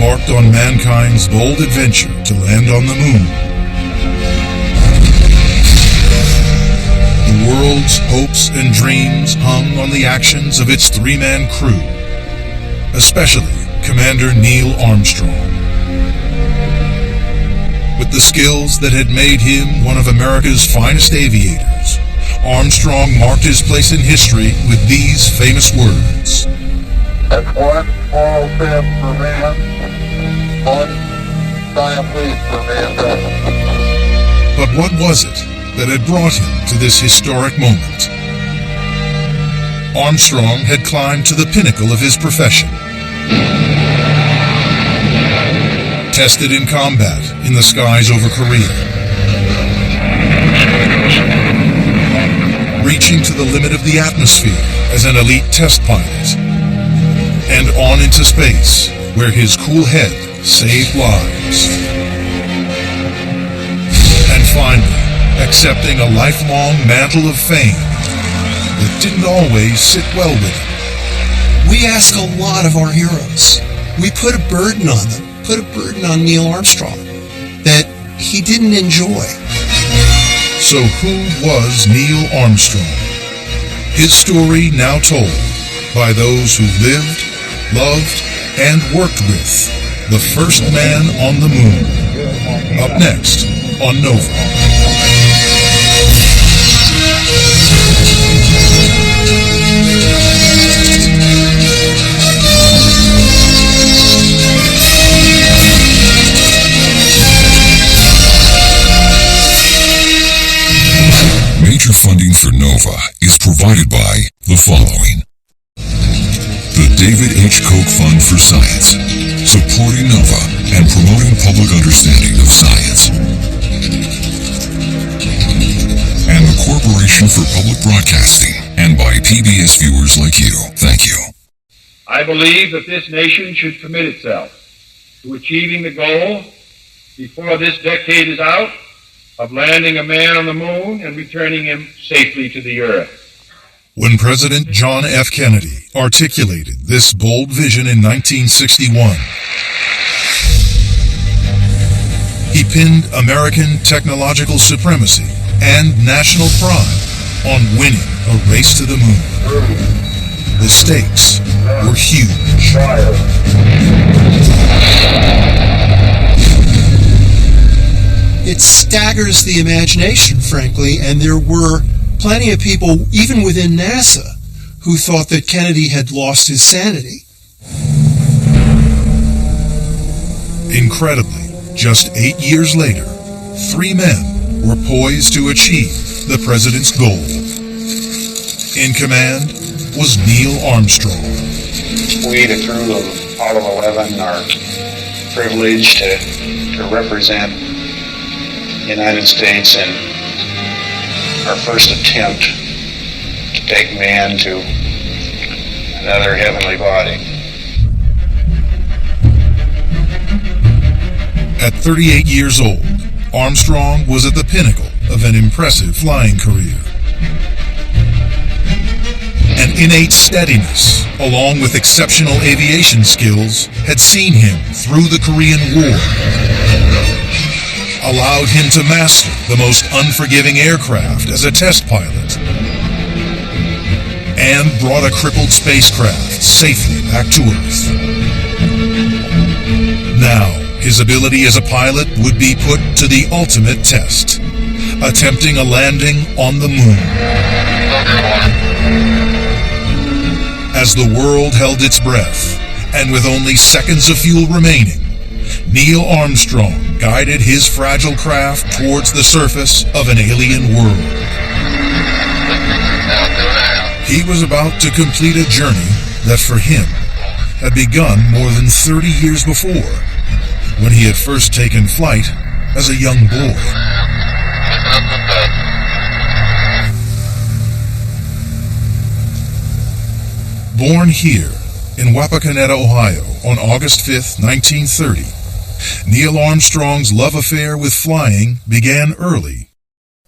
embarked on mankind's bold adventure to land on the moon. The world's hopes and dreams hung on the actions of its three-man crew, especially Commander Neil Armstrong. With the skills that had made him one of America's finest aviators, Armstrong marked his place in history with these famous words. That's one small step for man, one giant leap for mankind. But what was it that had brought him to this historic moment? Armstrong had climbed to the pinnacle of his profession. Tested in combat in the skies over Korea. Reaching to the limit of the atmosphere as an elite test pilot. And on into space, where his cool head saved lives. And finally, accepting a lifelong mantle of fame that didn't always sit well with him. We ask a lot of our heroes. We put a burden on them, put a burden on Neil Armstrong that he didn't enjoy. So who was Neil Armstrong? His story now told by those who lived, loved, and worked with the first man on the moon. Up next on Nova. Major funding for NOVA is provided by the following. The David H. Koch Fund for Science, supporting NOVA and promoting public understanding of science. And the Corporation for Public Broadcasting, and by PBS viewers like you. Thank you. I believe that this nation should commit itself to achieving the goal, before this decade is out, of landing a man on the moon and returning him safely to the earth. When President John F. Kennedy articulated this bold vision in 1961, he pinned American technological supremacy and national pride on winning a race to the moon. The stakes were huge. It staggers the imagination, frankly, and there were plenty of people, even within NASA, who thought that Kennedy had lost his sanity. Incredibly, just 8 years later, 3 men were poised to achieve the president's goal. In command was Neil Armstrong. We, the crew of Apollo 11, are privileged to represent the United States in our first attempt to take man to another heavenly body. At 38 years old, Armstrong was at the pinnacle of an impressive flying career. An innate steadiness, along with exceptional aviation skills, had seen him through the Korean War, allowed him to master the most unforgiving aircraft as a test pilot, and brought a crippled spacecraft safely back to Earth. Now, his ability as a pilot would be put to the ultimate test, attempting a landing on the moon. As the world held its breath, and with only seconds of fuel remaining, Neil Armstrong guided his fragile craft towards the surface of an alien world. He was about to complete a journey that for him had begun more than 30 years before, when he had first taken flight as a young boy. Born here in Wapakoneta, Ohio on August 5th, 1930, Neil Armstrong's love affair with flying began early,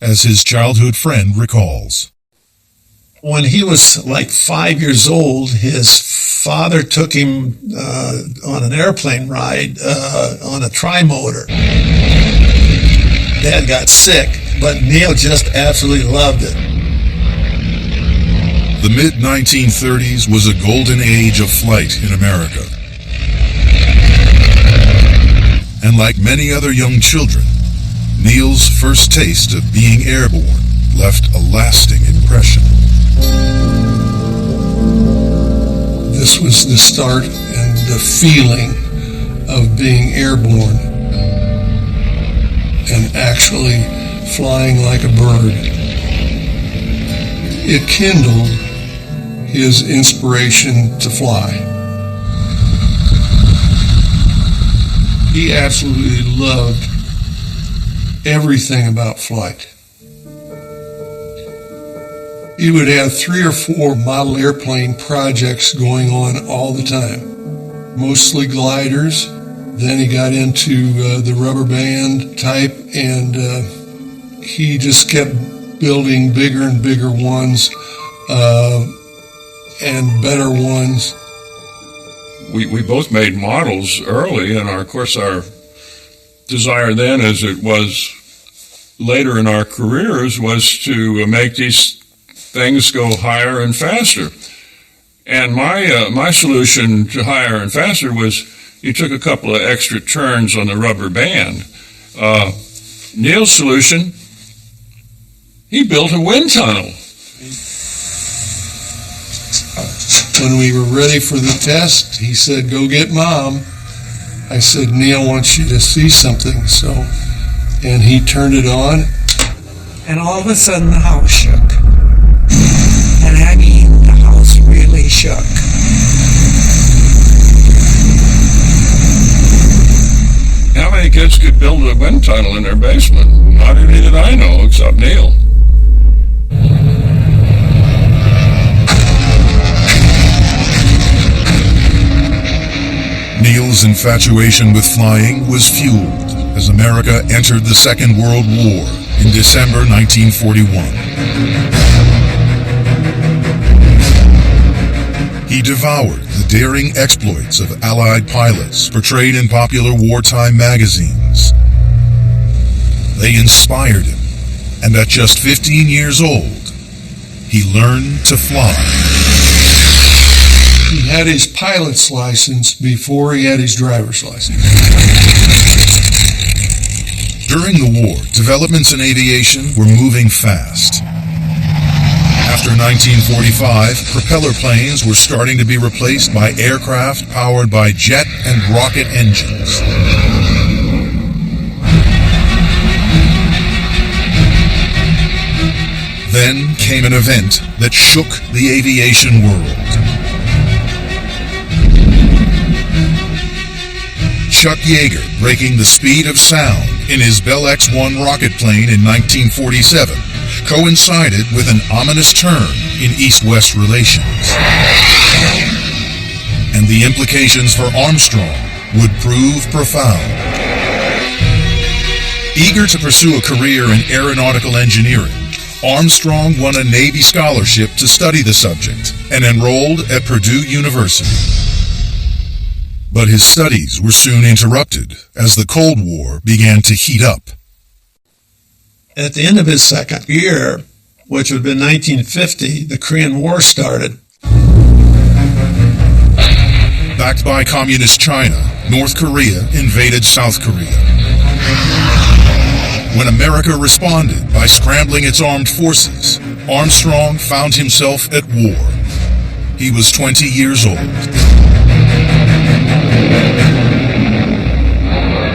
as his childhood friend recalls. When he was like 5 years old, his father took him on an airplane ride on a trimotor. Dad got sick, but Neil just absolutely loved it. The mid-1930s was a golden age of flight in America. And like many other young children, Neil's first taste of being airborne left a lasting impression. This was the start and the feeling of being airborne and actually flying like a bird. It kindled his inspiration to fly. He absolutely loved everything about flight. He would have 3 or 4 model airplane projects going on all the time, mostly gliders. Then he got into the rubber band type, and he just kept building bigger and bigger ones and better ones. We both made models early, and of course our desire then, as it was later in our careers, was to make these things go higher and faster. And my solution to higher and faster was you took a couple of extra turns on the rubber band. Neil's solution, he built a wind tunnel. When we were ready for the test, he said, "Go get Mom." I said, "Neil wants you to see something." And he turned it on. And all of a sudden the house shook. And I mean, the house really shook. How many kids could build a wind tunnel in their basement? Not any that I know, except Neil. Neil's infatuation with flying was fueled as America entered the Second World War in December 1941. He devoured the daring exploits of Allied pilots portrayed in popular wartime magazines. They inspired him, and at just 15 years old, he learned to fly. He had his pilot's license before he had his driver's license. During the war, developments in aviation were moving fast. After 1945, propeller planes were starting to be replaced by aircraft powered by jet and rocket engines. Then came an event that shook the aviation world. Chuck Yeager breaking the speed of sound in his Bell X-1 rocket plane in 1947 coincided with an ominous turn in East-West relations. And the implications for Armstrong would prove profound. Eager to pursue a career in aeronautical engineering, Armstrong won a Navy scholarship to study the subject and enrolled at Purdue University. But his studies were soon interrupted as the Cold War began to heat up. At the end of his second year, which would have been 1950, the Korean War started. Backed by Communist China, North Korea invaded South Korea. When America responded by scrambling its armed forces, Armstrong found himself at war. He was 20 years old.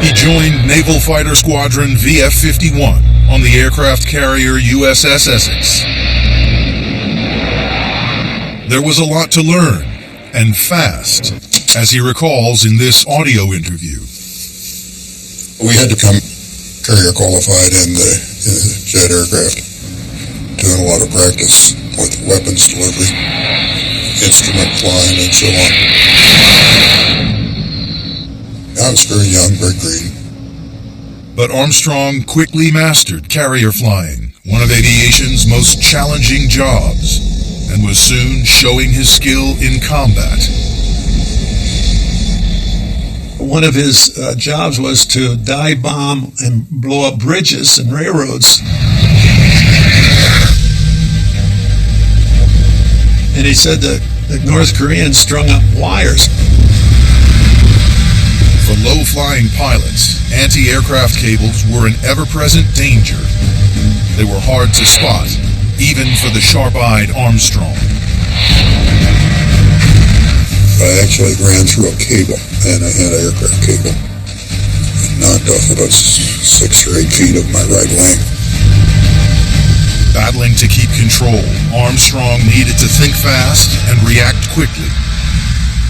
He joined Naval Fighter Squadron VF-51 on the aircraft carrier USS Essex. There was a lot to learn, and fast, as he recalls in this audio interview. We had to come carrier qualified in the jet aircraft, doing a lot of practice with weapons delivery, instrument flying, and so on. I was very young, very green. But Armstrong quickly mastered carrier flying, one of aviation's most challenging jobs, and was soon showing his skill in combat. one of his jobs was to dive bomb and blow up bridges and railroads. And he said that the North Koreans strung up wires. For low-flying pilots, anti-aircraft cables were an ever-present danger. They were hard to spot, even for the sharp-eyed Armstrong. I actually ran through a cable, an aircraft cable, and knocked off about 6 or 8 feet of my right wing. Battling to keep control, Armstrong needed to think fast and react quickly.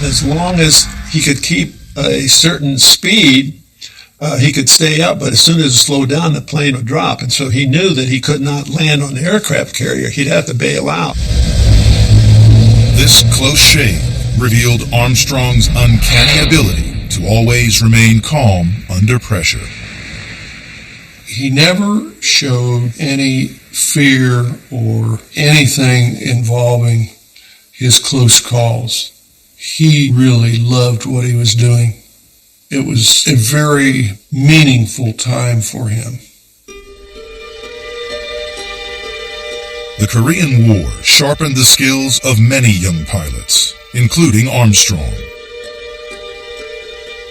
As long as he could keep a certain speed, he could stay up, but as soon as it slowed down, the plane would drop. And so he knew that he could not land on the aircraft carrier. He'd have to bail out. This close shave revealed Armstrong's uncanny ability to always remain calm under pressure. He never showed any fear or anything involving his close calls. He really loved what he was doing. It was a very meaningful time for him. The Korean War sharpened the skills of many young pilots, including Armstrong.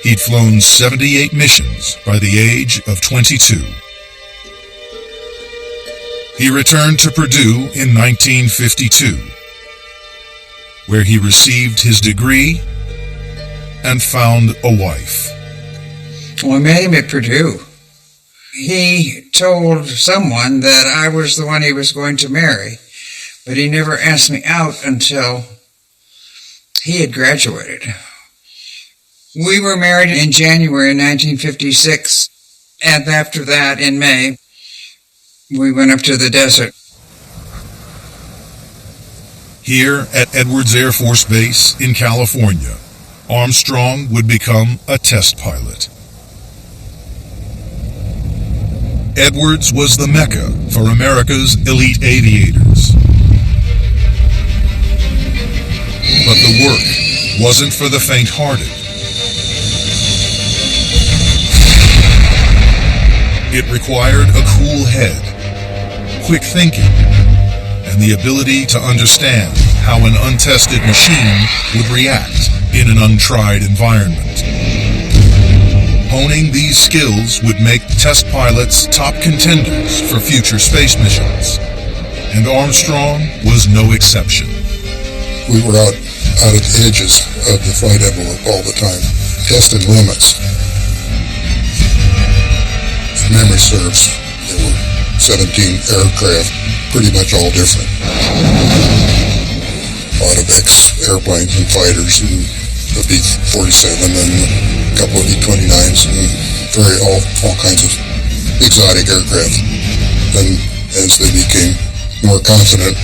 He'd flown 78 missions by the age of 22. He returned to Purdue in 1952, where he received his degree and found a wife. Well, I met him at Purdue. He told someone that I was the one he was going to marry, but he never asked me out until he had graduated. We were married in January 1956, and after that, in May, we went up to the desert. Here at Edwards Air Force Base in California, Armstrong would become a test pilot. Edwards was the mecca for America's elite aviators. But the work wasn't for the faint-hearted. It required a cool head, quick thinking, and the ability to understand how an untested machine would react in an untried environment. Honing these skills would make test pilots top contenders for future space missions, and Armstrong was no exception. We were out at the edges of the flight envelope all the time, testing limits. If memory serves, there were 17 aircraft, pretty much all different. A lot of ex-airplanes and fighters, and a B-47 and a couple of E-29s, and all kinds of exotic aircraft. And as they became more confident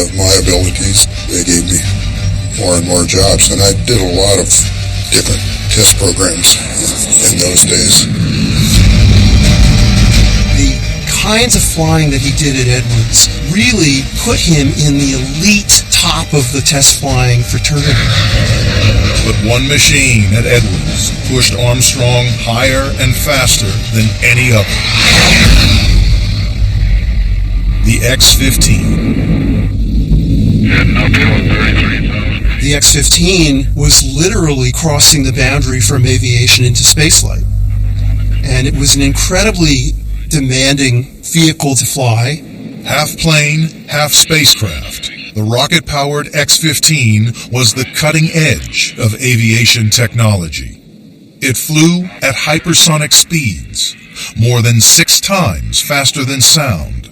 of my abilities, they gave me more and more jobs. And I did a lot of different test programs in those days. The kinds of flying that he did at Edwards really put him in the elite top of the test flying fraternity. But one machine at Edwards pushed Armstrong higher and faster than any other. The X-15. The X-15 was literally crossing the boundary from aviation into spaceflight. And it was an incredibly demanding vehicle to fly. Half plane, half spacecraft, the rocket-powered X-15 was the cutting edge of aviation technology. It flew at hypersonic speeds, more than 6 times faster than sound,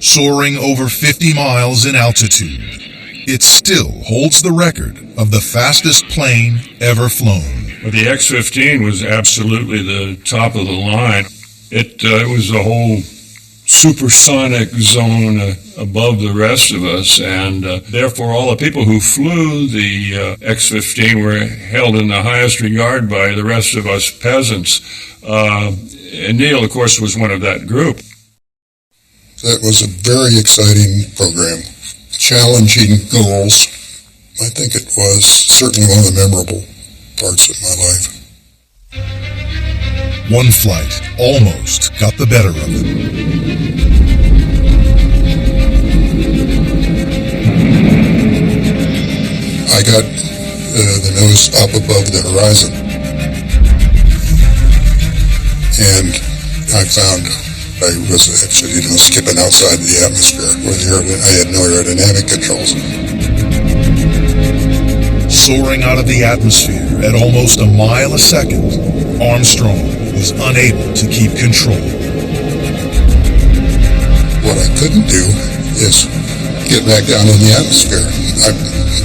soaring over 50 miles in altitude. It still holds the record of the fastest plane ever flown. Well, the X-15 was absolutely the top of the line. It was a whole supersonic zone above the rest of us, and therefore all the people who flew the X-15 were held in the highest regard by the rest of us peasants. And Neil, of course, was one of that group. That was a very exciting program. Challenging goals. I think it was certainly one of the memorable parts of my life. one flight almost got the better of him. I got the nose up above the horizon, and I found I was actually, skipping outside the atmosphere where I had no aerodynamic controls. Soaring out of the atmosphere at almost a mile a second, Armstrong was unable to keep control. What I couldn't do is get back down in the atmosphere. I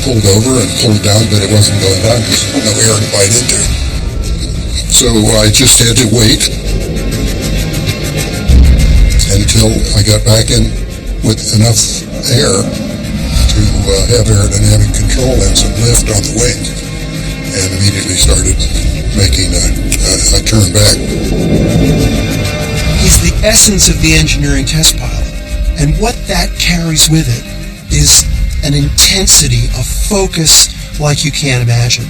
pulled over and pulled down, but it wasn't going down because there was no air to bite into. So I just had to wait until I got back in with enough air to have aerodynamic control and some lift on the wing, and immediately started making a turn back. He's the essence of the engineering test pilot, and what that carries with it is an intensity of focus like you can't imagine.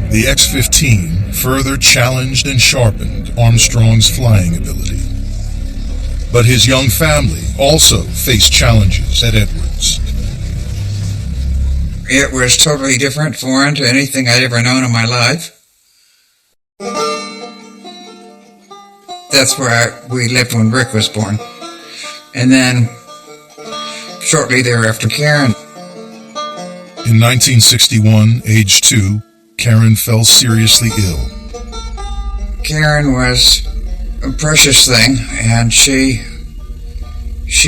The X-15 further challenged and sharpened Armstrong's flying ability. But his young family also faced challenges at Edwards. It was totally different, foreign to anything I'd ever known in my life. That's where we lived when Rick was born. And then, shortly thereafter, Karen. In 1961, age 2, Karen fell seriously ill. Karen was a precious thing, and she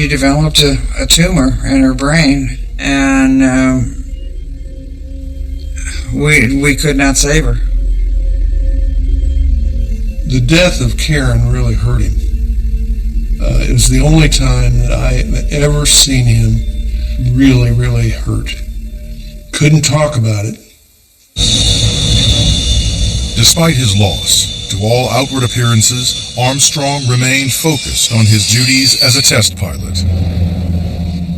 developed a tumor in her brain, and we could not save her. The death of Karen really hurt him. It was the only time that I had ever seen him really, really hurt. Couldn't talk about it. Despite his loss, to all outward appearances, Armstrong remained focused on his duties as a test pilot.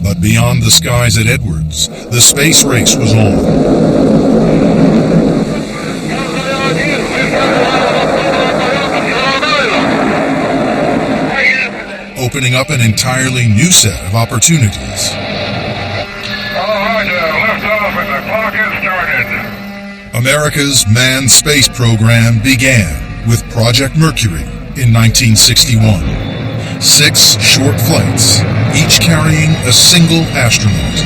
But beyond the skies at Edwards, the space race was on. Opening up an entirely new set of opportunities. Liftoff and the clock has started. America's manned space program began with Project Mercury in 1961. 6 short flights, each carrying a single astronaut.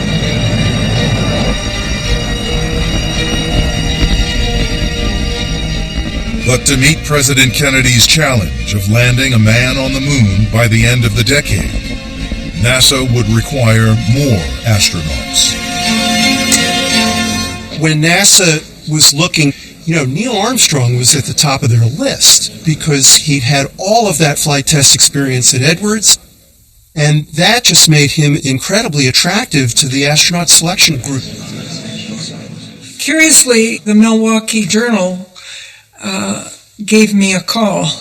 But to meet President Kennedy's challenge of landing a man on the moon by the end of the decade, NASA would require more astronauts. When NASA was looking, Neil Armstrong was at the top of their list because he'd had all of that flight test experience at Edwards, and that just made him incredibly attractive to the astronaut selection group. Curiously, the Milwaukee Journal gave me a call,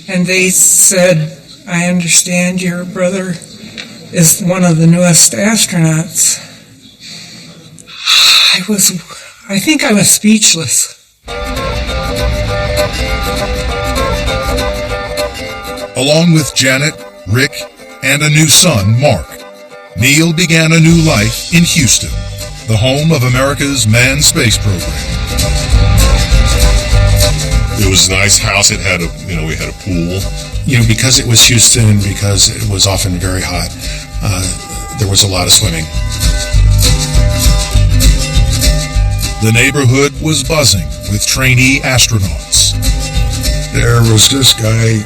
and they said, "I understand your brother is one of the newest astronauts." I think I was speechless. Along with Janet, Rick, and a new son, Mark, Neil began a new life in Houston, the home of America's manned space program. It was a nice house. It had we had a pool. Because it was Houston, because it was often very hot, there was a lot of swimming. The neighborhood was buzzing with trainee astronauts. There was this guy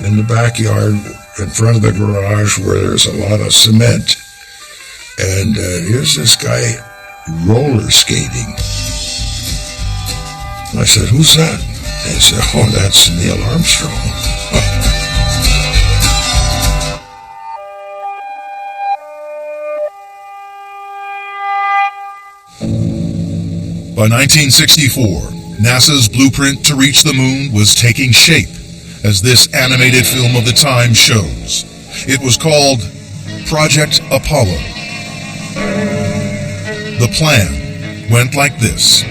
in the backyard in front of the garage where there's a lot of cement. And here's this guy roller skating. I said, "Who's that?" They said, "Oh, that's Neil Armstrong." By 1964, NASA's blueprint to reach the moon was taking shape, as this animated film of the time shows. It was called Project Apollo. The plan went like this.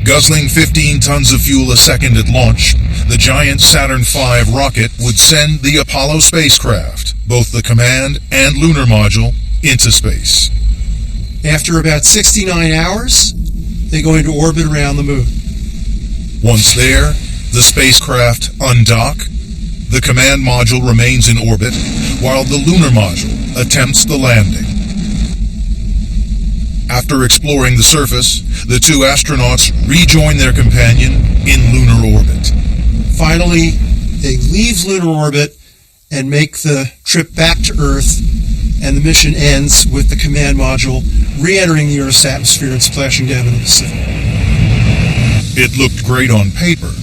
Guzzling 15 tons of fuel a second at launch, the giant Saturn V rocket would send the Apollo spacecraft, both the command and lunar module, into space. After about 69 hours, they go into orbit around the moon. Once there, the spacecraft undock, the command module remains in orbit, while the lunar module attempts the landing. After exploring the surface, the two astronauts rejoin their companion in lunar orbit. Finally, they leave lunar orbit and make the trip back to Earth, and the mission ends with the command module re-entering the Earth's atmosphere and splashing down in the Pacific. It looked great on paper,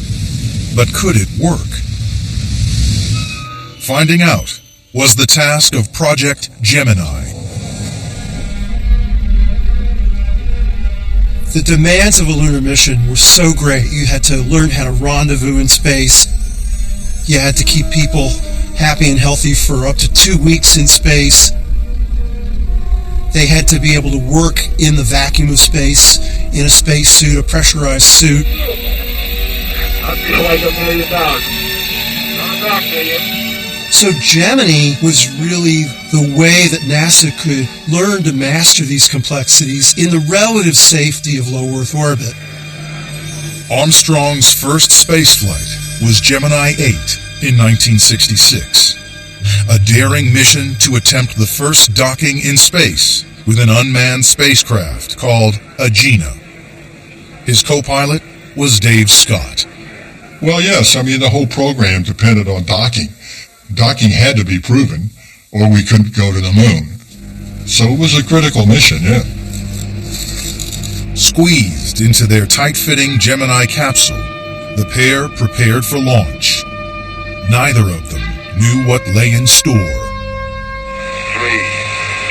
but could it work? Finding out was the task of Project Gemini. The demands of a lunar mission were so great. You had to learn how to rendezvous in space. You had to keep people happy and healthy for up to 2 weeks in space. They had to be able to work in the vacuum of space, in a spacesuit, a pressurized suit. I feel like $1 million. Not back to you. So Gemini was really the way that NASA could learn to master these complexities in the relative safety of low Earth orbit. Armstrong's first spaceflight was Gemini 8 in 1966, a daring mission to attempt the first docking in space with an unmanned spacecraft called Agena. His co-pilot was Dave Scott. Well, yes, I mean, the whole program depended on docking. Docking had to be proven, or we couldn't go to the moon. So it was a critical mission, yeah. Squeezed into their tight-fitting Gemini capsule, the pair prepared for launch. Neither of them knew what lay in store. 3,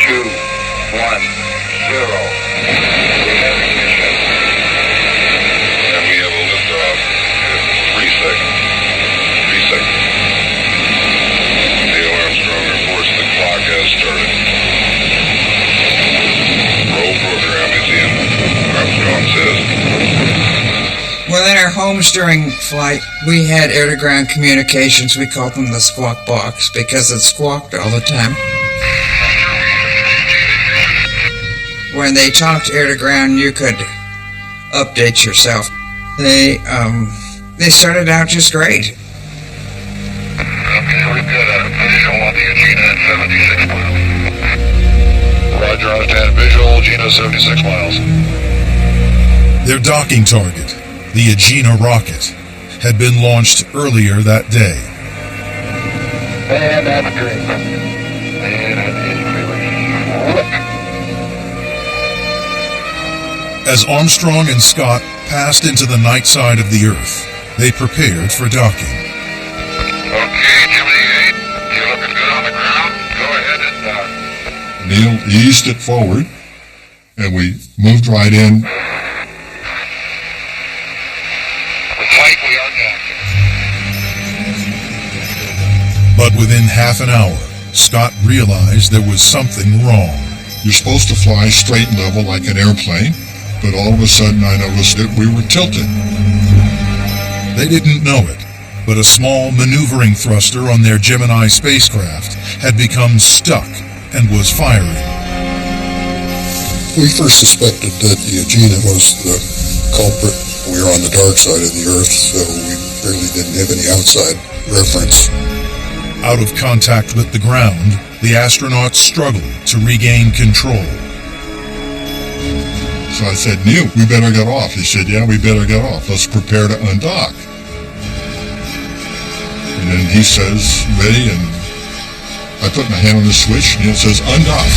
2, 1, 0. And we have a liftoff in 3 seconds. 3 seconds. Neil Armstrong reports the clock has started. Roll program is in. Armstrong says. Well, in our homes during flight, we had air-to-ground communications. We called them the squawk box because it squawked all the time. When they talked air-to-ground, you could update yourself. They started out just great. Okay, we've got a visual on the Agena at 76 miles. Roger, understand. Visual, Agena 76 miles. Their docking target, the Agena rocket, had been launched earlier that day. And that's great. And As Armstrong and Scott passed into the night side of the Earth, they prepared for docking. Okay, Gemini 8, you're looking good on the ground. Go ahead and dock. Neil eased it forward, and we moved right in. Flight, we are docking. But within half an hour, Scott realized there was something wrong. You're supposed to fly straight and level like an airplane, but all of a sudden I noticed that we were tilted. They didn't know it, but a small maneuvering thruster on their Gemini spacecraft had become stuck and was firing. We first suspected that the Agena was the culprit. We were on the dark side of the Earth, so we really didn't have any outside reference. Out of contact with the ground, the astronauts struggled to regain control. So I said, Neil, we better get off. He said, yeah, we better get off. Let's prepare to undock. And then he says, ready, and I put my hand on the switch, and Neil says, undock.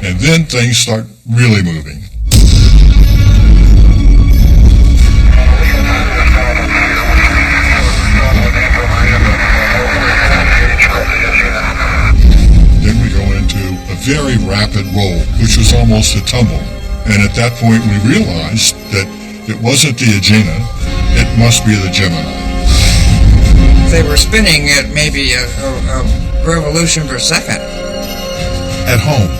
And then things start really moving. Then we go into a very rapid roll, which was almost a tumble. And at that point we realized that it wasn't the Agena, it must be the Gemini. They were spinning at maybe a revolution per second. At home,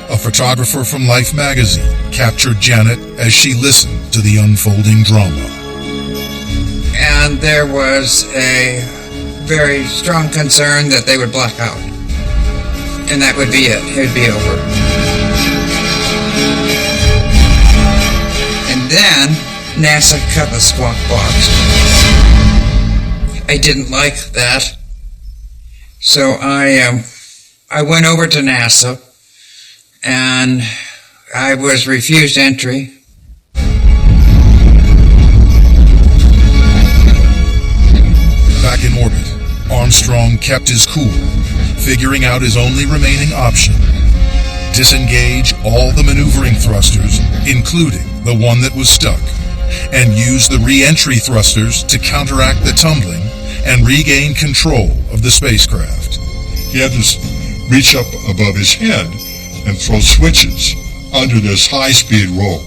a photographer from Life magazine captured Janet as she listened to the unfolding drama. And there was a very strong concern that they would black out. And that would be it. It would be over. And then NASA cut the squawk box. I didn't like that. So I went over to NASA and I was refused entry. Back in orbit, Armstrong kept his cool, figuring out his only remaining option: disengage all the maneuvering thrusters, including the one that was stuck, and use the re-entry thrusters to counteract the tumbling and regain control of the spacecraft. He had to reach up above his head and throw switches under this high-speed roll.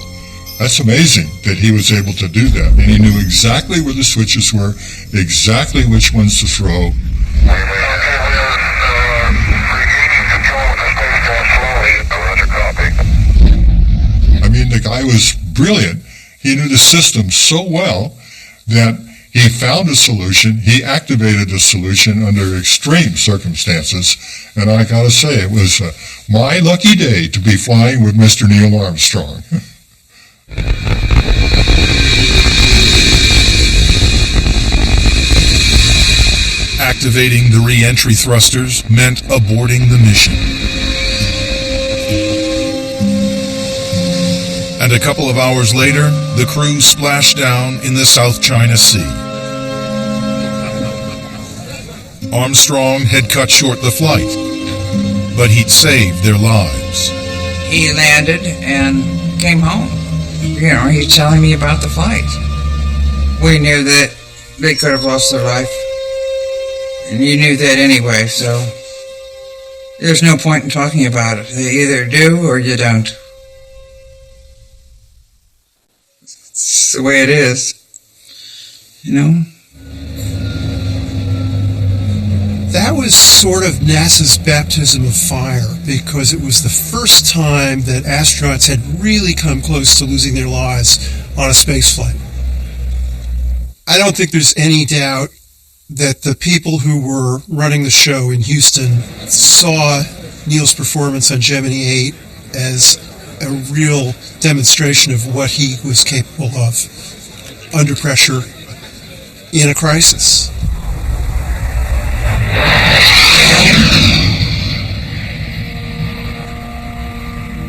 That's amazing that he was able to do that. And he knew exactly where the switches were, exactly which ones to throw. I mean, the guy was brilliant. He knew the system so well that he found a solution. He activated a solution under extreme circumstances. And I gotta say, it was my lucky day to be flying with Mr. Neil Armstrong. Activating the re-entry thrusters meant aborting the mission. And a couple of hours later, the crew splashed down in the South China Sea. Armstrong had cut short the flight, but he'd saved their lives. He landed and came home. You know, he's telling me about the flight. We knew that they could have lost their life. And you knew that anyway, so there's no point in talking about it. They either do or you don't. It's the way it is, you know? That was sort of NASA's baptism of fire, because it was the first time that astronauts had really come close to losing their lives on a spaceflight. I don't think there's any doubt that the people who were running the show in Houston saw Neil's performance on Gemini 8 as a real demonstration of what he was capable of under pressure in a crisis.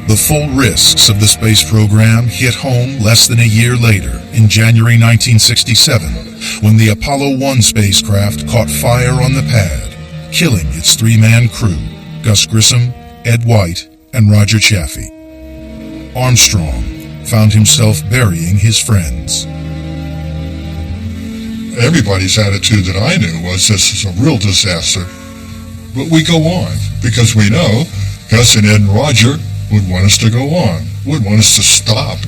The full risks of the space program hit home less than a year later, in January 1967, when the Apollo 1 spacecraft caught fire on the pad, killing its three-man crew, Gus Grissom, Ed White, and Roger Chaffee. Armstrong found himself burying his friends. Everybody's attitude that I knew was, this is a real disaster. But we go on, because we know Gus and Ed and Roger would want us to go on, would want us to stop.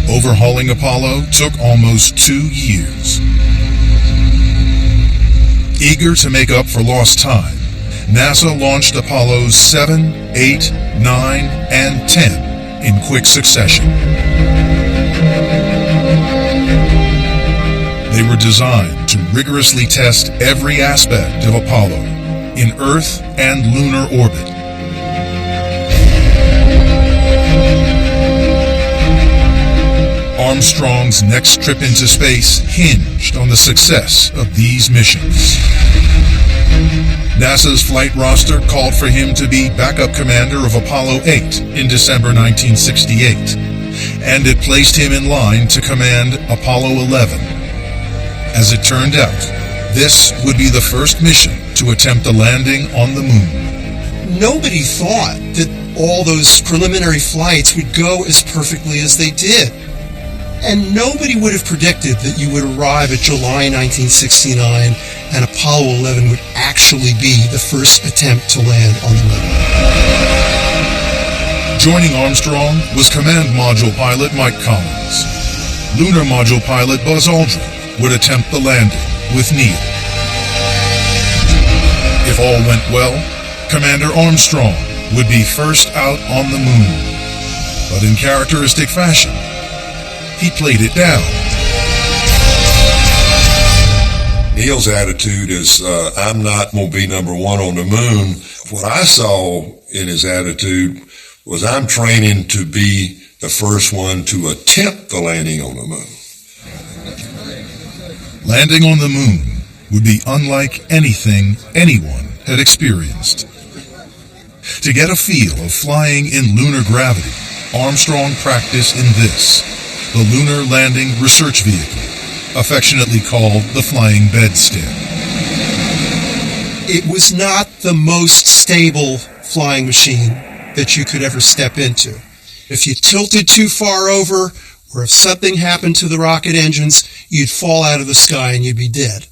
Overhauling Apollo took almost 2 years. Eager to make up for lost time, NASA launched Apollos 7, 8, 9, and 10 in quick succession. They were designed to rigorously test every aspect of Apollo in Earth and lunar orbit. Armstrong's next trip into space hinged on the success of these missions. NASA's flight roster called for him to be backup commander of Apollo 8 in December 1968, and it placed him in line to command Apollo 11. As it turned out, this would be the first mission to attempt a landing on the moon. Nobody thought that all those preliminary flights would go as perfectly as they did. And nobody would have predicted that you would arrive at July 1969 and Apollo 11 would actually be the first attempt to land on the moon. Joining Armstrong was Command Module pilot Mike Collins. Lunar Module pilot Buzz Aldrin would attempt the landing with Neil. If all went well, Commander Armstrong would be first out on the moon. But in characteristic fashion, he played it down. Neil's attitude is, I'm not going to be number one on the moon. What I saw in his attitude was, I'm training to be the first one to attempt the landing on the moon. Landing on the moon would be unlike anything anyone had experienced. To get a feel of flying in lunar gravity, Armstrong practiced in this, the Lunar Landing Research Vehicle, affectionately called the Flying Bedstead. It was not the most stable flying machine that you could ever step into. If you tilted too far over, or if something happened to the rocket engines, you'd fall out of the sky and you'd be dead.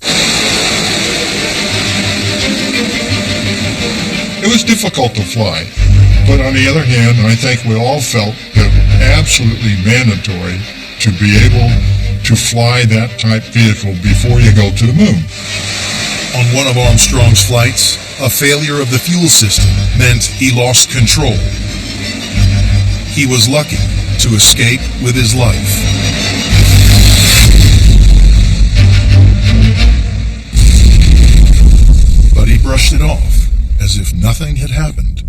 It was difficult to fly, but on the other hand, I think we all felt that absolutely mandatory to be able to fly that type vehicle before you go to the moon. On one of Armstrong's flights, a failure of the fuel system meant he lost control. He was lucky to escape with his life. But he brushed it off as if nothing had happened.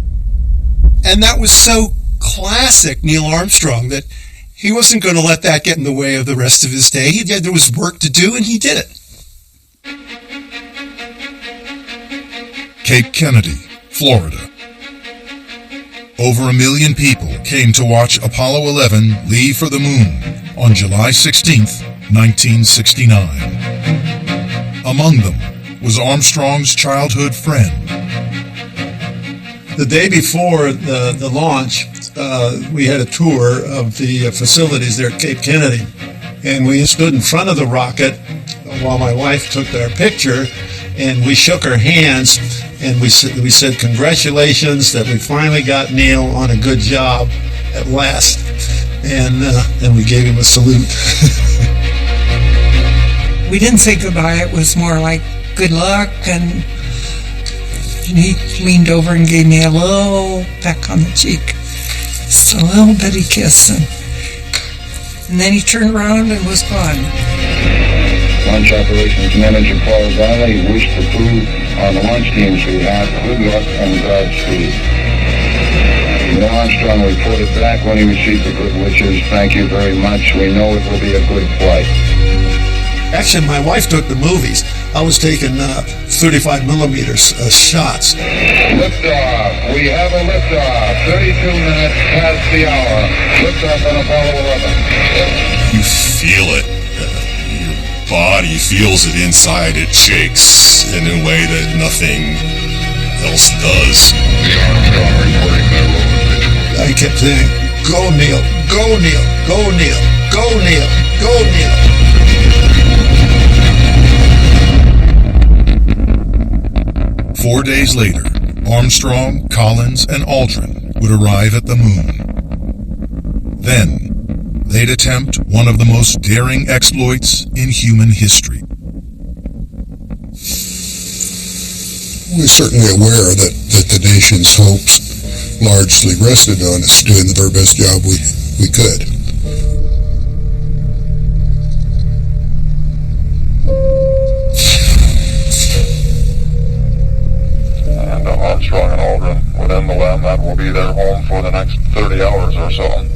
And that was so classic Neil Armstrong that he wasn't going to let that get in the way of the rest of his day. There was work to do, and he did it. Cape Kennedy, Florida. Over 1 million people came to watch Apollo 11 leave for the moon on July 16th, 1969. Among them was Armstrong's childhood friend. The day before the launch, we had a tour of the facilities there at Cape Kennedy, and we stood in front of the rocket while my wife took our picture, and we shook our hands, and we said congratulations that we finally got Neil on a good job at last, and we gave him a salute. We didn't say goodbye. It was more like good luck, and he leaned over and gave me a little peck on the cheek. Just a little bitty kiss. And then he turned around and was gone. Launch Operations Manager Paul Valley wished the crew on the launch team's behalf good luck and Godspeed. Neil Armstrong reported back when he received the good wishes. Thank you very much. We know it will be a good flight. Actually, my wife took the movies. I was taking 35 millimeters shots. Liftoff. We have a liftoff. 32 minutes past the hour. Liftoff on Apollo 11. You feel it. Your body feels it inside. It shakes in a way that nothing else does. The Armstrong reporting that roll. I kept saying, go Neil, go Neil, go Neil, go Neil, go Neil. 4 days later, Armstrong, Collins, and Aldrin would arrive at the moon. Then, they'd attempt one of the most daring exploits in human history. We're certainly aware that the nation's hopes largely rested on us doing the very best job we could. Armstrong and Aldrin within the land that will be their home for the next 30 hours or so.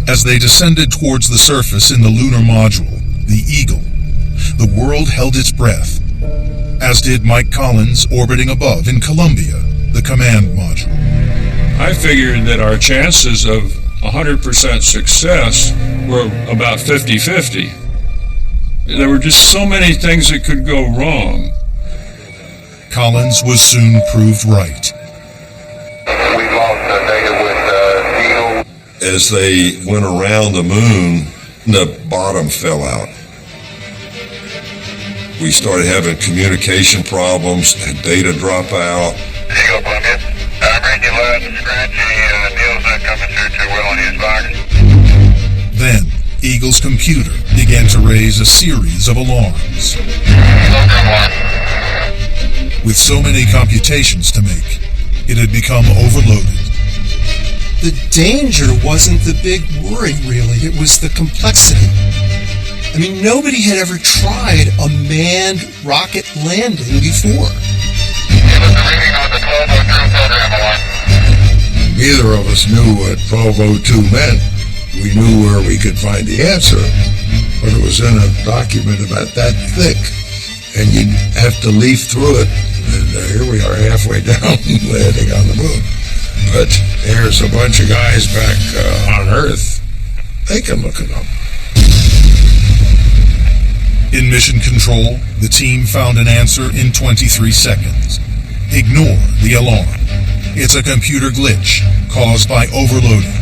As they descended towards the surface in the lunar module, the Eagle, the world held its breath, as did Mike Collins orbiting above in Columbia, the command module. I figured that our chances of 100% success were about 50-50. There were just so many things that could go wrong. Collins was soon proved right. We lost data with Eagle. As they went around the moon, the bottom fell out. We started having communication problems, had data drop out. Eagle Plymouth. I'm reading you loud and scratchy. Neil's not coming through too well on his box. Then, Eagle's computer began to raise a series of alarms. With so many computations to make, it had become overloaded. The danger wasn't the big worry, really. It was the complexity. I mean, nobody had ever tried a manned rocket landing before. Neither of us knew what 1202 meant. We knew where we could find the answer, but it was in a document about that thick, and you'd have to leaf through it. And here we are halfway down, landing on the moon. But there's a bunch of guys back on Earth. They can look it up. In mission control, the team found an answer in 23 seconds. Ignore the alarm. It's a computer glitch caused by overloading.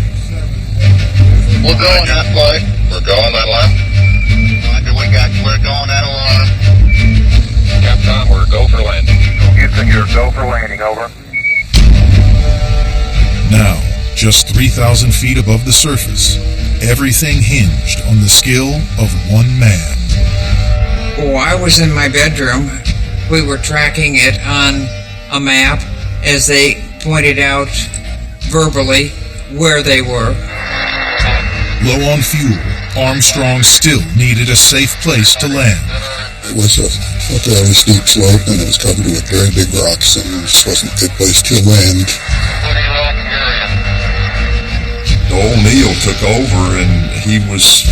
We're going that way. We're going that left. We're going that alarm. Capcom, we're go for landing. Houston, you're go for landing, over. Now, just 3,000 feet above the surface, everything hinged on the skill of one man. Oh, I was in my bedroom. We were tracking it on a map as they pointed out verbally where they were. Low on fuel, Armstrong still needed a safe place to land. It was a fairly steep slope, and it was covered with very big rocks, and it just wasn't a good place to land. Old Neil took over, and he was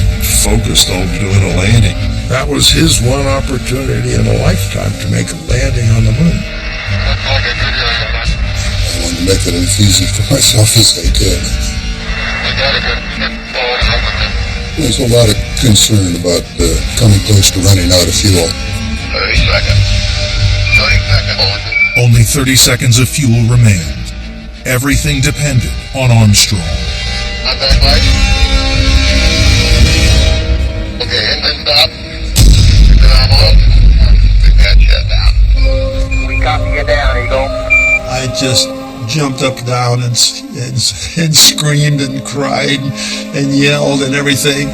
focused on doing a landing. That was his one opportunity in a lifetime to make a landing on the moon. I wanted to make it as easy for myself as I could. There's a lot of concern about coming close to running out of fuel. 30 seconds. 30 seconds. Only 30 seconds of fuel remained. Everything depended on Armstrong. Not that right. Okay, engine stop. We've got shut down. We copy you down, Eagle. I just jumped up and down and screamed and cried and yelled and everything.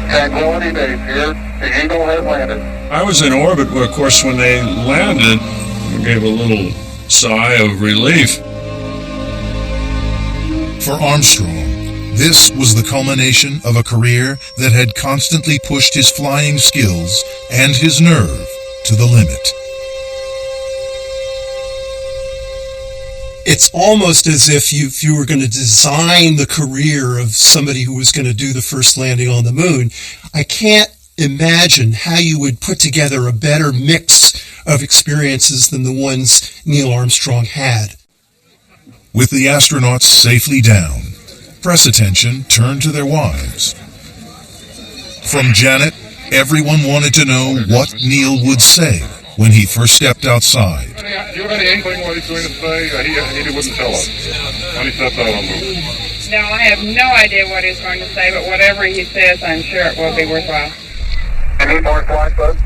Tranquility Base here. The Eagle has landed. I was in orbit, of course, when they landed. I gave a little sigh of relief. For Armstrong, this was the culmination of a career that had constantly pushed his flying skills and his nerve to the limit. It's almost as if you were going to design the career of somebody who was going to do the first landing on the moon. I can't imagine how you would put together a better mix of experiences than the ones Neil Armstrong had. With the astronauts safely down, press attention turned to their wives. From Janet, everyone wanted to know what Neil would say when he first stepped outside. Do you have any inkling what he's going to say? He wouldn't tell us when he steps out on the moon. No, I have no idea what he's going to say, but whatever he says, I'm sure it will be worthwhile. Any more flight, bud?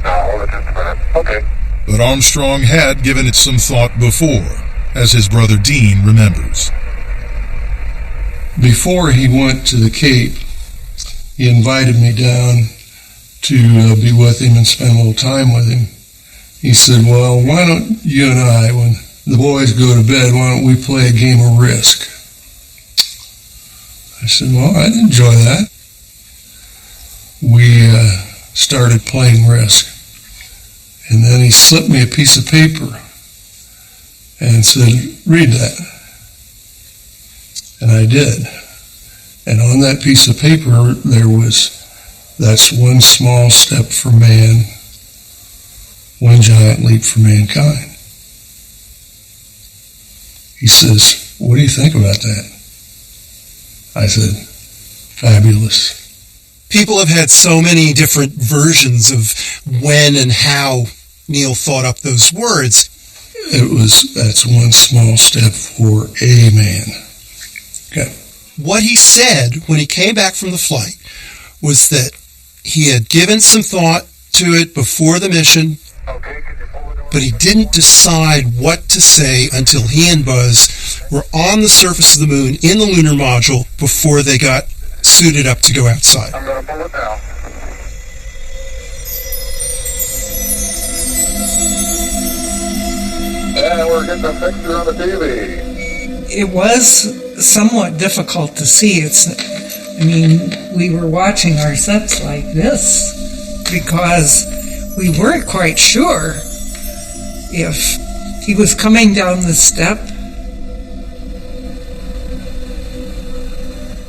No, hold it just a minute. Okay. But Armstrong had given it some thought before, as his brother Dean remembers. Before he went to the Cape, he invited me down to be with him and spend a little time with him. He said, well, why don't you and I, when the boys go to bed, why don't we play a game of Risk? I said, well, I'd enjoy that. We started playing Risk. And then he slipped me a piece of paper and said, read that. And I did. And on that piece of paper, there was, that's one small step for man, one giant leap for mankind. He says, what do you think about that? I said, fabulous. People have had so many different versions of when and how Neil thought up those words. That's one small step for a man. Okay. What he said when he came back from the flight was that he had given some thought to it before the mission, but he didn't decide what to say until he and Buzz were on the surface of the moon in the lunar module before they got suited up to go outside. I'm going to pull it down. And we're getting a picture on the TV. It was somewhat difficult to see. We were watching our sets like this because we weren't quite sure if he was coming down the step.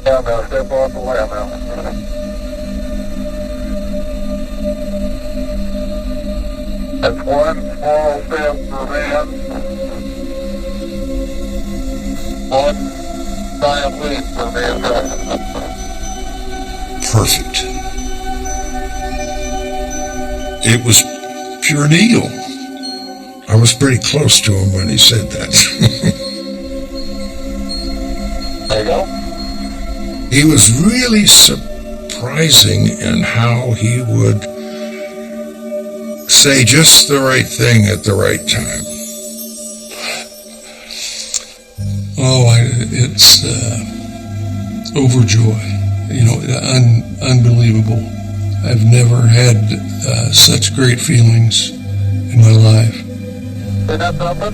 Yeah, I'm going to step off the lamb now. That's one small step for man, one giant leap for mankind. Perfect. It was pure Neil. I was pretty close to him when he said that. There you go. He was really surprising in how he would say just the right thing at the right time. Oh, it's overjoy. Unbelievable. I've never had such great feelings in my life. Isn't that something?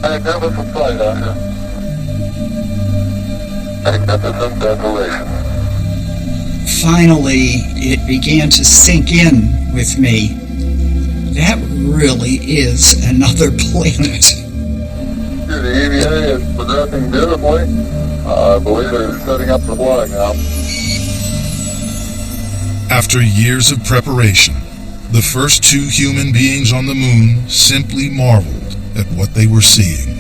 Magnificent sight out here. Magnificent desolation. Finally, it began to sink in with me. That really is another planet. The EVA is progressing beautifully. I believe they're setting up for flying now. After years of preparation, the first two human beings on the moon simply marveled at what they were seeing.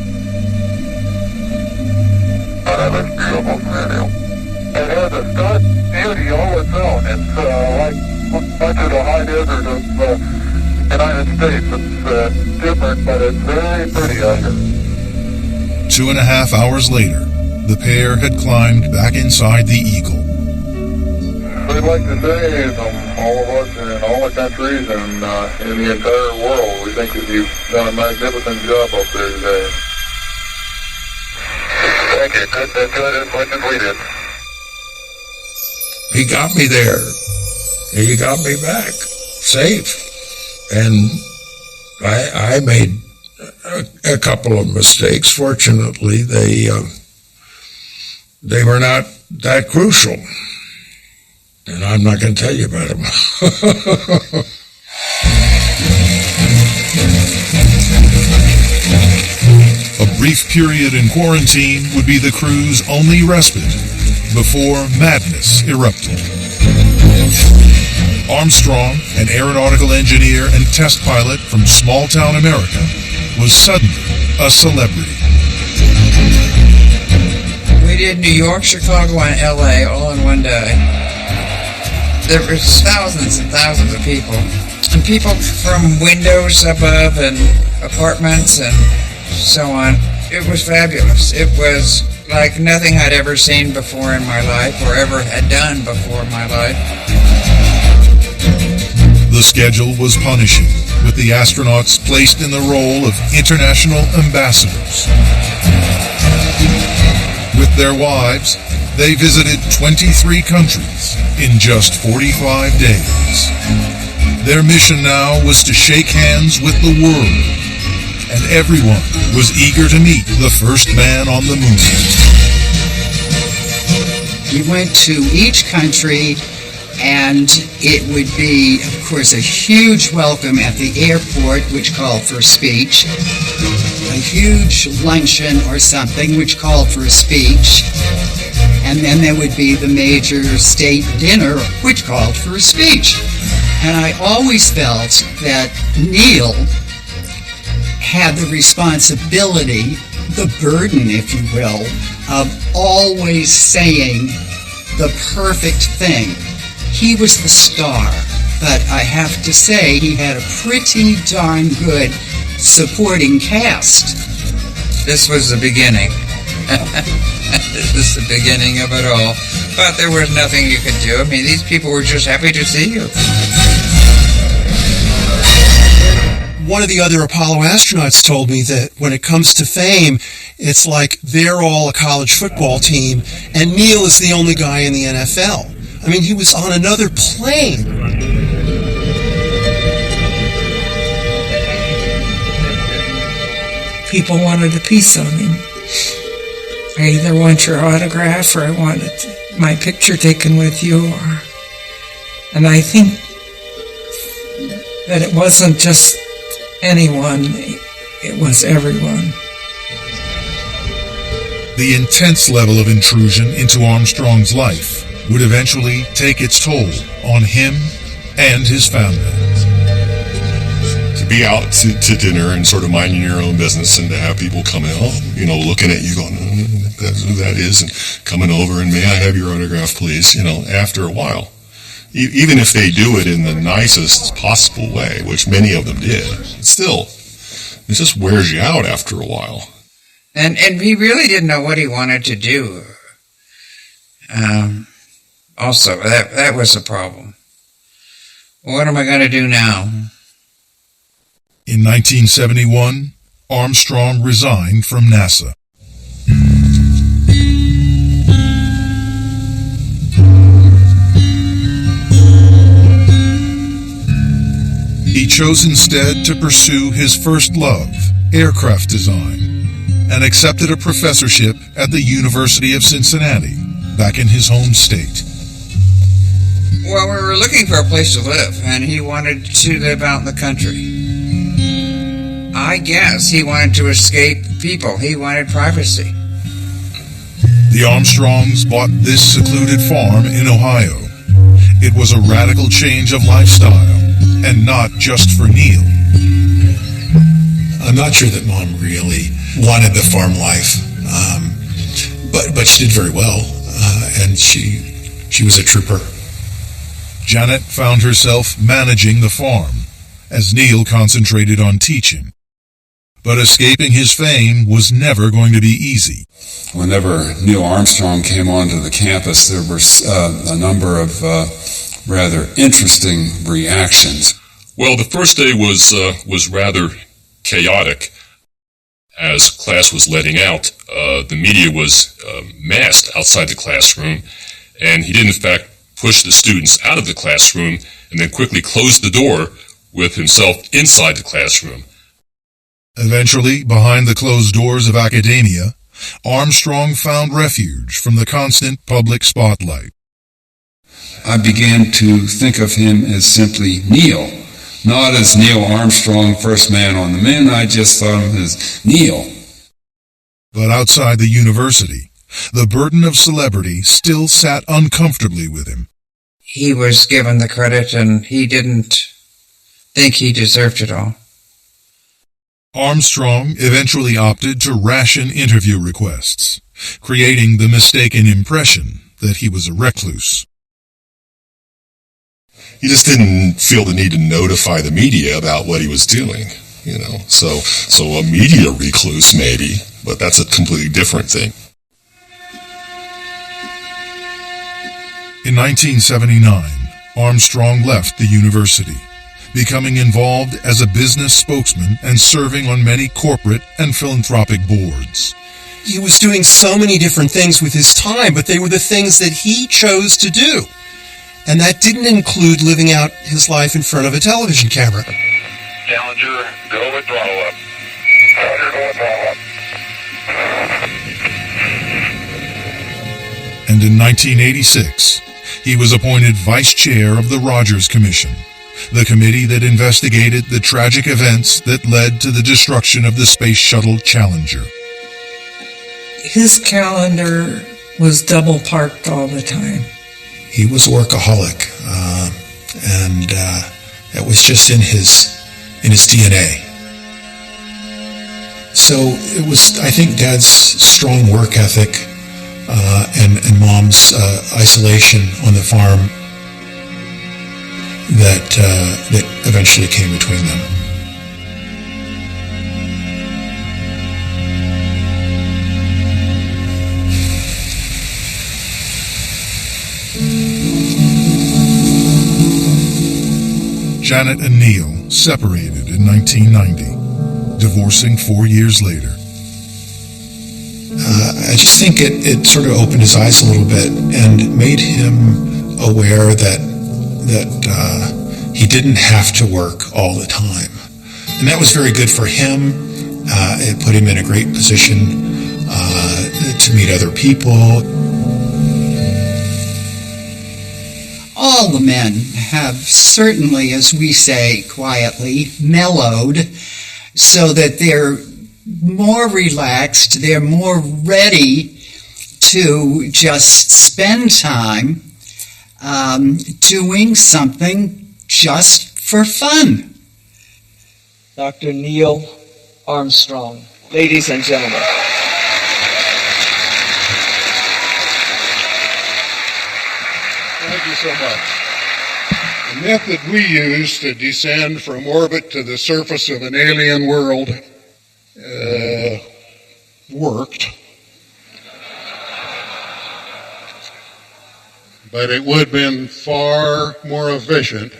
That is beautiful video. It has a stunning beauty all its own. It's like much of the high desert of the United States. It's different, but it's very pretty out here. 2.5 hours later, the pair had climbed back inside the Eagle. We'd like to say, all of us in all the countries and in the entire world, we think that you've done a magnificent job up there today. Thank you. Good as much as we did. He got me there. He got me back safe. And I made a couple of mistakes. Fortunately, they were not that crucial. And I'm not going to tell you about them. A brief period in quarantine would be the crew's only respite before madness erupted. Armstrong, an aeronautical engineer and test pilot from small-town America, was suddenly a celebrity. We did New York, Chicago, and LA all in one day. There were thousands and thousands of people. And people from windows above and apartments and so on. It was fabulous. It was like nothing I'd ever seen before in my life or ever had done before in my life. The schedule was punishing, with the astronauts placed in the role of international ambassadors. With their wives, they visited 23 countries in just 45 days. Their mission now was to shake hands with the world, and everyone was eager to meet the first man on the moon. We went to each country, and it would be, of course, a huge welcome at the airport, which called for a speech, a huge luncheon or something, which called for a speech, and then there would be the major state dinner, which called for a speech. And I always felt that Neil had the responsibility, the burden, if you will, of always saying the perfect thing. He was the star, but I have to say he had a pretty darn good supporting cast. This was the beginning. This is the beginning of it all. But there was nothing you could do. I mean, these people were just happy to see you. One of the other Apollo astronauts told me that when it comes to fame, it's like they're all a college football team, and Neil is the only guy in the NFL. I mean, he was on another plane. People wanted a piece of him. I either want your autograph or I wanted my picture taken with you. And I think that it wasn't just anyone, it was everyone. The intense level of intrusion into Armstrong's life would eventually take its toll on him and his family. To be out to dinner and sort of minding your own business, and to have people coming out, looking at you going, that's who that is, and coming over and, may I have your autograph, please? After a while, even if they do it in the nicest possible way, which many of them did, still, it just wears you out after a while. And he really didn't know what he wanted to do. Also, that was a problem. What am I going to do now? In 1971, Armstrong resigned from NASA. He chose instead to pursue his first love, aircraft design, and accepted a professorship at the University of Cincinnati, back in his home state. Well, we were looking for a place to live, and he wanted to live out in the country. I guess he wanted to escape people. He wanted privacy. The Armstrongs bought this secluded farm in Ohio. It was a radical change of lifestyle, and not just for Neil. I'm not sure that Mom really wanted the farm life, but she did very well, and she was a trooper. Janet found herself managing the farm, as Neil concentrated on teaching. But escaping his fame was never going to be easy. Whenever Neil Armstrong came onto the campus, there were a number of rather interesting reactions. Well, the first day was rather chaotic. As class was letting out, the media was massed outside the classroom, and he did in fact push the students out of the classroom and then quickly closed the door with himself inside the classroom. Eventually, behind the closed doors of academia, Armstrong found refuge from the constant public spotlight. I began to think of him as simply Neil, not as Neil Armstrong, first man on the moon. I just thought of him as Neil. But outside the university, the burden of celebrity still sat uncomfortably with him. He was given the credit, and he didn't think he deserved it all. Armstrong eventually opted to ration interview requests, creating the mistaken impression that he was a recluse. He just didn't feel the need to notify the media about what he was doing, So a media recluse, maybe, but that's a completely different thing. In 1979, Armstrong left the university, becoming involved as a business spokesman and serving on many corporate and philanthropic boards. He was doing so many different things with his time, but they were the things that he chose to do. And that didn't include living out his life in front of a television camera. Challenger, go with throttle up. Challenger, go with throttle up. And in 1986, he was appointed vice chair of the Rogers Commission, the committee that investigated the tragic events that led to the destruction of the Space Shuttle Challenger. His calendar was double parked all the time. He was a workaholic, and it was just in his DNA. So it was, I think, Dad's strong work ethic and Mom's isolation on the farm that eventually came between them. Janet and Neil separated in 1990, divorcing 4 years later. I just think it sort of opened his eyes a little bit and made him aware that he didn't have to work all the time. And that was very good for him. It put him in a great position to meet other people. All the men have certainly, as we say quietly, mellowed so that they're more relaxed, they're more ready to just spend time doing something just for fun. Dr. Neil Armstrong, ladies and gentlemen. Thank you so much. The method we use to descend from orbit to the surface of an alien world worked. But it would have been far more efficient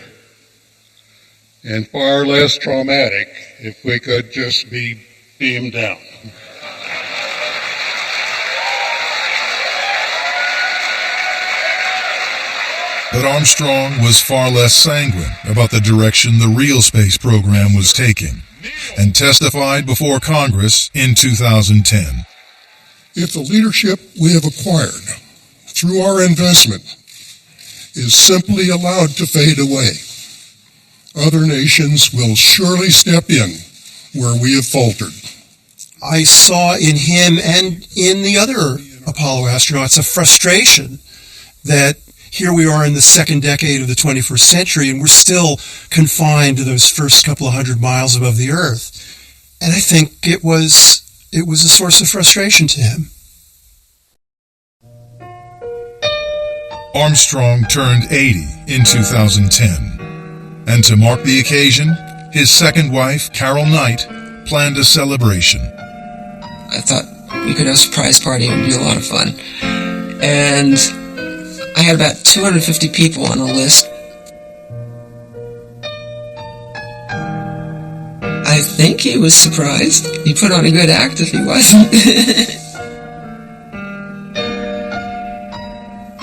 and far less traumatic if we could just be beamed down. But Armstrong was far less sanguine about the direction the real space program was taking, and testified before Congress in 2010. If the leadership we have acquired through our investment is simply allowed to fade away, other nations will surely step in where we have faltered. I saw in him and in the other Apollo astronauts a frustration that here we are in the second decade of the 21st century and we're still confined to those first couple of 100 miles above the Earth. And I think it was a source of frustration to him. Armstrong turned 80 in 2010, and to mark the occasion, his second wife, Carol Knight, planned a celebration. I thought we could have a surprise party and be a lot of fun. And I had about 250 people on a list. I think he was surprised. He put on a good act if he wasn't.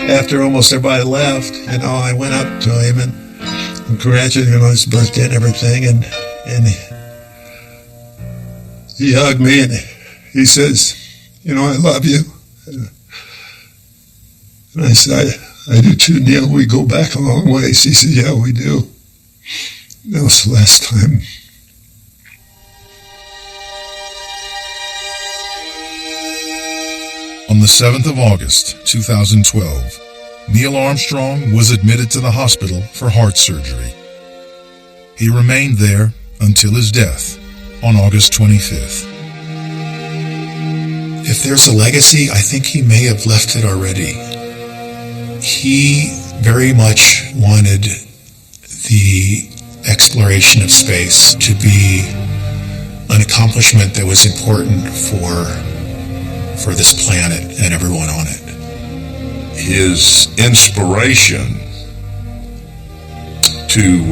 After almost everybody left, I went up to him and congratulated him on his birthday and everything, and he hugged me and he says, I love you. And I said, I do too, Neil. We go back a long ways. He said, yeah, we do. That was the last time. On the 7th of August, 2012, Neil Armstrong was admitted to the hospital for heart surgery. He remained there until his death on August 25th. If there's a legacy, I think he may have left it already. He very much wanted the exploration of space to be an accomplishment that was important for this planet and everyone on it. His inspiration to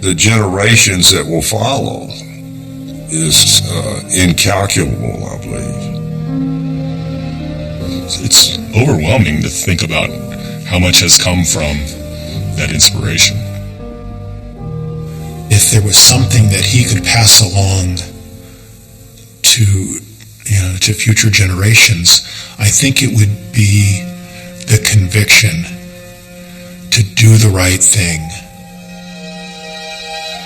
the generations that will follow is incalculable, I believe. It's overwhelming to think about how much has come from that inspiration. If there was something that he could pass along to future generations, I think it would be the conviction to do the right thing.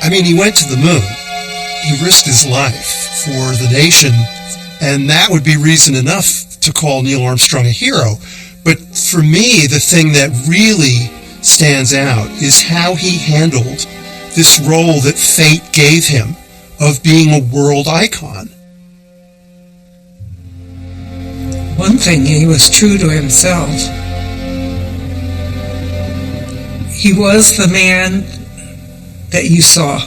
I mean, he went to the moon. He risked his life for the nation, and that would be reason enough to call Neil Armstrong a hero. But for me, the thing that really stands out is how he handled this role that fate gave him of being a world icon. One thing, he was true to himself. He was the man that you saw.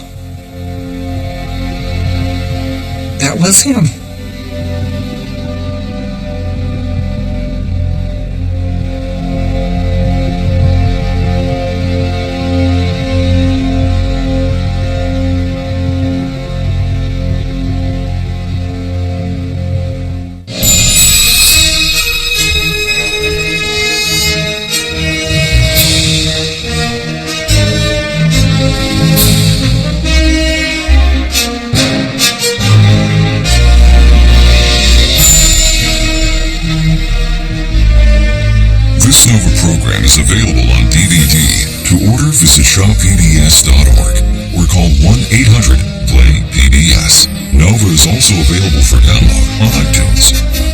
That was him. available on DVD. To order, visit shoppbs.org or call 1-800-PLAY-PBS. Nova is also available for download on iTunes.